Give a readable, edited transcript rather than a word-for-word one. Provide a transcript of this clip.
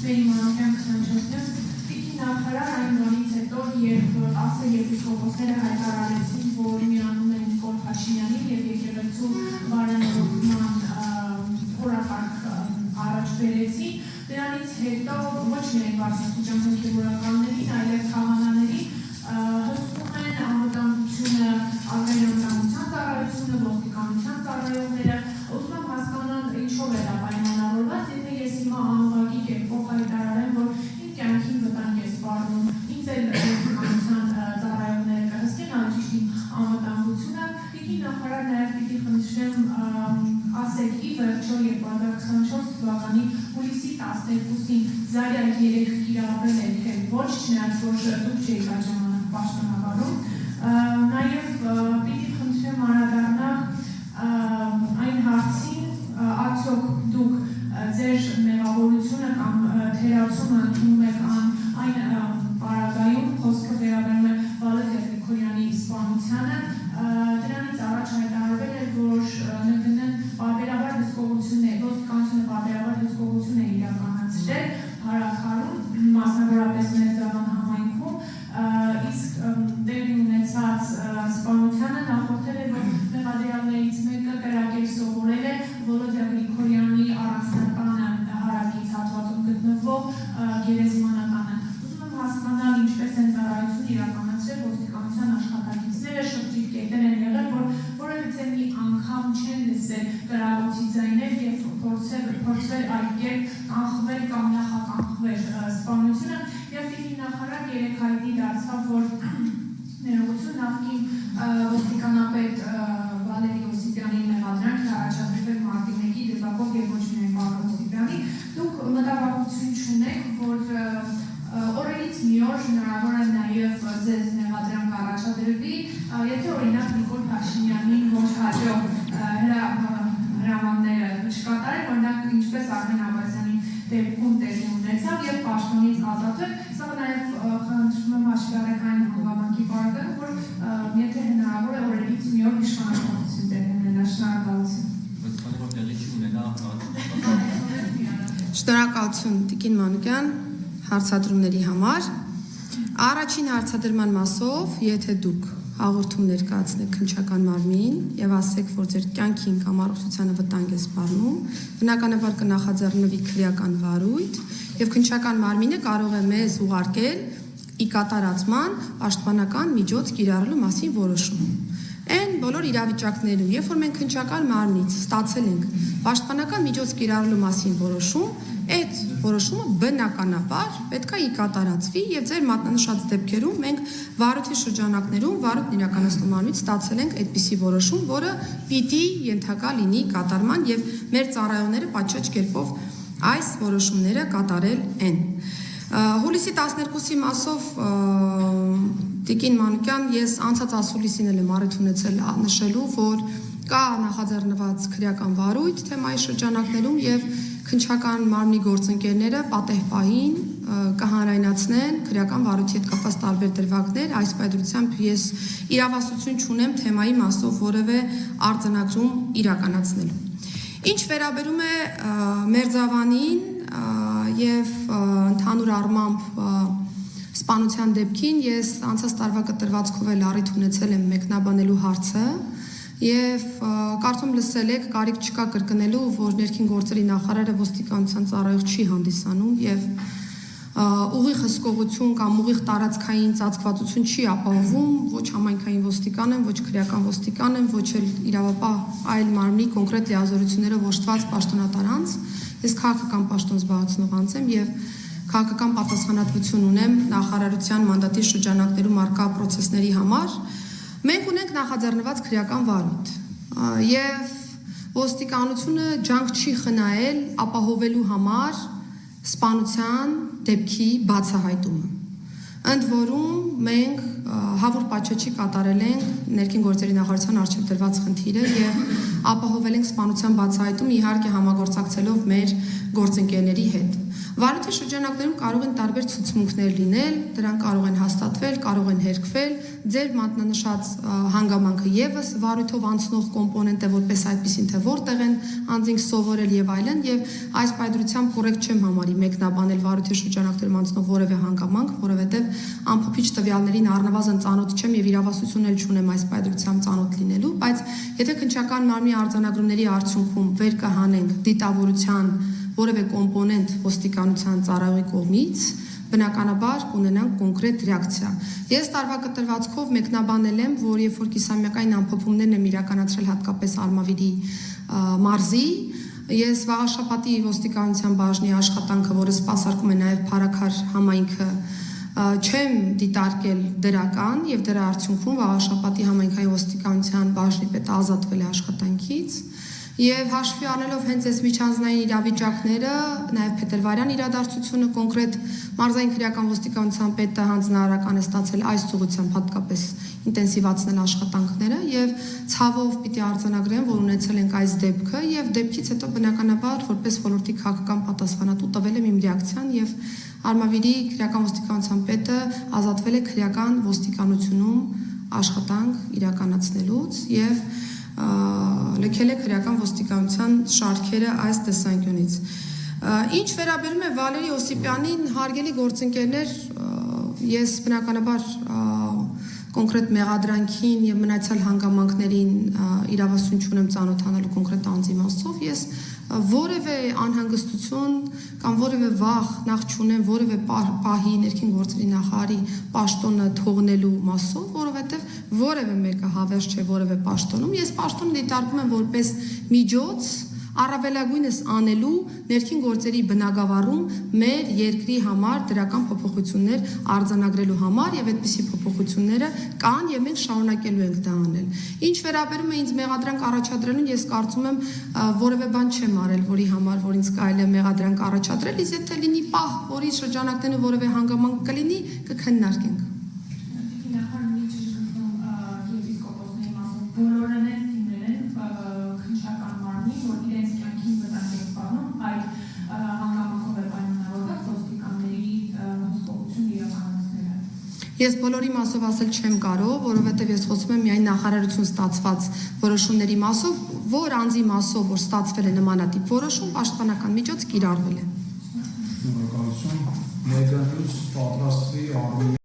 Մերի Մանուկյան 24-ից Տիկին նախարար այն բանից հետո, երբ 10 եպիսկոպոսները հայտարարեցին, որ միանում են Նիկոլ Փաշինյանին և եկեղեցու բարենորոգման օրակարգ առաջ բերեցին, դրանից հետո ոչ միայն բարձրաստիճան հոգևորականներին, այլև քահանաներին հսկում են անվտանգությունը, ազգայնավտանգության ծառայությունը, ոստիկանության ծառայողները, ուզում եմ հասկանալ ինչով է դա պայմանավորված, եթե ես հիմա անուղղակի կերպով հայտարարեմ, որ իմ կյանքին վտանգ է սպառնում, ինձ էլ ոստիկանության ծառայողները կհսկեն, ավելի ճիշտ իմ անվտանգությունը, Տիկին նախարար նաև պիտի խնդրեմ ասեք ի վերջո 2024 թվականի հուլիսի 12-ին Զարյա 3 կիրառվել է թե ոչ, չնայած որ դուք չէիք այդ ժամանակ պաշտոնավարում, նաև պիտի խնդրեմ անդրադառնալ այն հարցին, արդյոք դուք ձեր մեղավորությունը կամ թերացումը ընդունում եք այն պարագայում, խոսքը վերաբերում է Վալերիա Գրիգորյանի սպանությանը, դրանից առաջ հայտարարվել է, որ ՆԳՆ-ն պարբերաբար հսկողություններ, ոստիկանությունը պարբերաբար հսկողություն է իրականացրել Հարաքարում, մասնավորապես Մերձավան համայնքում, իսկ տեղի ունեցած սպանությանը նախորդել է, որ մեղադրյալներից մեկը կրակել սովորել է Վալերիա Գրիգորյանի առանձնատանը հարավից հատվածում գտնվող գերեզմանականը։ Ուզում եմ հասկանալ ինչպես են ծառայություն իրականացրել ոստիկանության աշխատակիցները, շրջիկ կետեր են եղել, որ որևիցե մի անգամ չեն լսել կրակոցի ձայներ և փորձել այդ կերպ կանխվել կամ նախականխվել սպանությունը և Տիկին նախարար երեկ հայտնի դարձավ, որ ներողություն նախկին ոստիկանապետ Վալերի Օսիպյանի մեղադրանքն առաջադրվել մարտի 1-ի դեպակով և ոչ միայն պարոն Օսիպյանի, դուք մտավախություն չունեք, որ օրերից մի օր հնարավոր է նաև ձեզ մեղադրանք առաջադրվի, եթե օրինակ Նիկոլ Փաշինյանին ոչ հաջող հրամանները չկատարել, օրինակ ինչպես Արմեն Աբասյանի դեպքում տեղի ունեցավ և պաշտոնից ազատվել, սա նաև խնդրում եմ հաշվառեք այն հանգամանքի պարագայում, որ եթե հնարավոր է օրերից մի օր իշխանապահություն տեղի ունենա, շնորհակալություն Տիկին Մանուկյան հարցադրումների համար։ Առաջին հարցադրման մասով, եթե դուք հաղորդում ներկայացնեք քննչական մարմին եւ ասեք, որ ձեր կյանքին կամ առողջությանը վտանգ է սպառնում, բնականաբար կնախաձեռնվի քրեական վարույթ եւ քննչական մարմինը կարող է մեզ ուղարկել ի կատարածման պաշտպանական միջոց կիրառելու մասին որոշում։ Այն բոլոր իրավիճակներում, երբ որ մենք քննչական մարմնից ստացել ենք պաշտպանական միջոց կիրառելու մասին որոշում, այդ որոշումը բնականաբար պետք է ի կատարածվի եւ ձեր մատնանշած դեպքերում մենք վարույթի շրջանակներում վարույթն իրականացնող մարմնից ստացել ենք այդպիսի որոշում, որը պիտի ենթակա լինի կատարման եւ մեր ծառայողները պատշաճ կերպով այս որոշումները կատարել են։ Հուլիսի 12-ի մասով Տիկին Մանուկյան, ես անցած ասուլիսին եմ առիթ ունեցել նշելու, որ կա նախաձեռնված քրեական վարույթ թեմայի շրջանակներում եւ քննչական մարմնի գործընկերները պատեհ պահին կհանրայնացնեն քրեական վարույթի հետ կապված տարբեր դրվագներ, այս պայմանությամբ ես իրավասություն չունեմ թեմայի մասով որևէ արձանագրում իրականացնելու։ Ինչ վերաբերում է Մերձավանին եւ ընդհանուր առմամբ սպանության դեպքին, ես անցած տարվա կտրվածքով էլ առիթ ունեցել եմ մեկնաբանելու հարցը եւ կարծում լսել եք, կարիք չկա կրկնելու, որ ներքին գործերի նախարարը ոստիկանության ծառայող չի հանդիսանում եւ ուղիղ հսկողություն կամ ուղիղ տարածքային ծածկվածություն չի ապահովում ոչ համայնքային ոստիկան են, ոչ քրեական ոստիկան են, ոչ էլ իրավապահ այլ մարմնի կոնկրետ լիազորություններով ոշտված պաշտոնատար անձ։ Ես քաղաքական պաշտոն զբաղեցնող անձ եմ եւ քաղաքական պատասխանատվություն ունեմ նախարարության մանդատի շրջանակներում արկա պրոցեսների համար։ Մենք ունենք նախաձեռնված քրեական վարույթ եւ ոստիկանությունը ջանք չի խնայել ապահովելու համար սպանության դեպքի բացահայտումը։ Ընդ որում մենք հավուր պատշաճի կատարել ենք ներքին գործերի նախարարության առջև դրված խնդիրը եւ ապահովել ենք սպանության բացահայտումը իհարկե համագործակցելով մեր գործընկերների հետ։ Վարույթի շրջանակներում կարող են տարբեր ցուցմունքներ լինել, դրանք կարող են հաստատվել, կարող են հերկվել, ձեր մատնանշած հանգամանքը եւս վարույթով անցնող կոմպոնենտ է, որպես այդպեսին թե որտեղ են անձինք սովորել եւ այլն, եւ այս պայծրությամբ կոռեկտ չեմ համարի մեկնաբանել վարույթի շրջանակներում անցնող որևէ հանգամանք, որովհետեւ ամփոփիչ տվյալներին առնվազն ծանոթ չեմ եւ իրավասություն էլ չունեմ այս պայծրությամբ ծանոթ լինելու, բայց եթե քննչական մարմնի արձանագրումների արդյունքում վեր կհանենք դիտավորության որևէ կոմպոնենտ ոստիկանության ծառայողի կողմից, բնականաբար կունենանք կոնկրետ ռեակցիա։ Ես տարվա կտրվածքով մեկնաբանել եմ, որ երբ որ կիսամյակային ամփոփումներն եմ իրականացրել հատկապես Արմավիրի մարզի, ես վաղաշաբաթի ոստիկանության բաժնի աշխատանքը, որը սպասարկում է նաև Փարաքար համայնքը, չեմ դիտարկել դրական եւ դրա արդյունքում վաղաշաբաթի համայնքային ոստիկանության բաժնի պետը ազատվել է աշխատանքից եւ հաշվի առնելով հենց այս միջանձնային իրավիճակները, նաեւ փետրվարյան իրադարձությունը կոնկրետ մարզային քրեական ոստիկանության պետը հանձնարարական է ստացել այս ուղղությամբ հատկապես ինտենսիվացնել աշխատանքները եւ ցավով պիտի արձանագրեմ, որ ունեցել ենք այս դեպքը եւ դեպքից հետո բնականաբար որպես ոլորտի քաղաքական պատասխանատու տվել եմ իմ ռեակցիան եւ Արմավիրի քրեական ոստիկանության պետը ազատվել է քրեական ոստիկանությունում աշխատանք իրականացնելուց եւ լքել է քրեական ոստիկանության շարքերը այս տեսանկյունից։ Ինչ վերաբերում է Վալերի Օսիպյանին, հարգելի գործընկերներ, ես բնականաբար կոնկրետ մեղադրանքին եւ մնացյալ հանգամանքներին իրավասություն չունեմ ծանոթանալու կոնկրետ անձի մասով, ես որևէ անհանգստություն կամ որևէ վախ նախ չունեմ որևէ պահի ներքին գործերի նախարարի պաշտոնը թողնելու մասով, որովհետեւ որևէ մեկը հավես չէ որևէ պաշտոնում, ես պաշտոնը դիտարկում եմ որպես միջոց առավելագույնս անելու ներքին գործերի բնագավառում մեր երկրի համար դրական փոփոխություններ արձանագրելու համար եւ այդպիսի փոփոխությունները կան եւ մենք շարունակելու ենք դա անել։ Ինչ վերաբերում է ինձ մեղադրանք առաջադրելուն, ես կարծում եմ որևէ բան չեմ արել, որի համար որ ինձ կարելի է մեղադրանք առաջադրել, իսկ եթե լինի պահ, որի շրջանակներում որևէ հանգամանք կլինի, կքննարկենք։ Ես բոլորի մասով ասել չեմ կարող, որովհետև ես խոսում եմ միայն նախարարություն ստացված որոշումների մասով, որ անձի մասով, որ ստացվել է նմանատիպ որոշում, պաշտպանական միջոց կիրառվել է։ Շնորհակալություն։ Մեդիանյուզ պատրաստվի